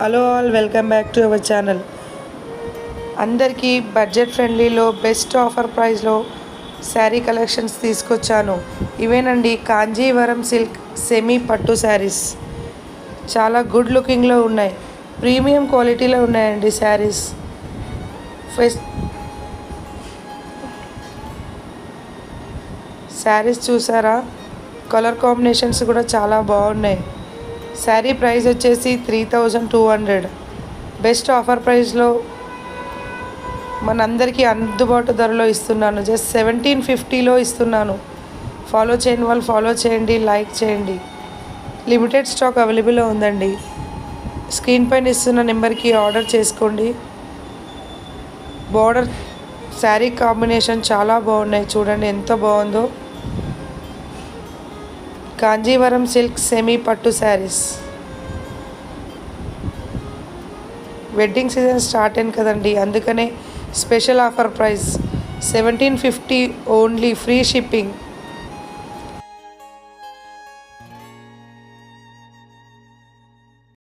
Hello all, welcome back to our channel. అందరికీ budget ఫ్రెండ్లీలో best offer ప్రైస్లో sari collections తీసుకొచ్చాను. ఇవేనండి కాంజీవరం సిల్క్ సెమీ పట్టు శారీస్. చాలా గుడ్ లుకింగ్లో ఉన్నాయి, ప్రీమియం క్వాలిటీలో ఉన్నాయండి శారీస్. శారీస్ చూసారా, కలర్ కాంబినేషన్స్ కూడా చాలా బాగున్నాయి. శారీ ప్రైస్ వచ్చేసి 3200. బెస్ట్ ఆఫర్ ప్రైస్లో మనందరికీ అందుబాటు ధరలో ఇస్తున్నాను. జస్ట్ 1750లో ఇస్తున్నాను. ఫాలో చేయని వాళ్ళు ఫాలో చేయండి, లైక్ చేయండి. లిమిటెడ్ స్టాక్ అవైలబుల్లో ఉందండి. స్క్రీన్ పైన ఇస్తున్న నెంబర్కి ఆర్డర్ చేసుకోండి. బార్డర్ శారీ కాంబినేషన్ చాలా బాగున్నాయి, చూడండి ఎంత బాగుందో. కాంజీవరం సిల్క్ సెమీ పట్టు శారీస్. వెడ్డింగ్ సీజన్ స్టార్ట్ అయింది కదండి, అందుకనే special offer price 1750 only, free shipping.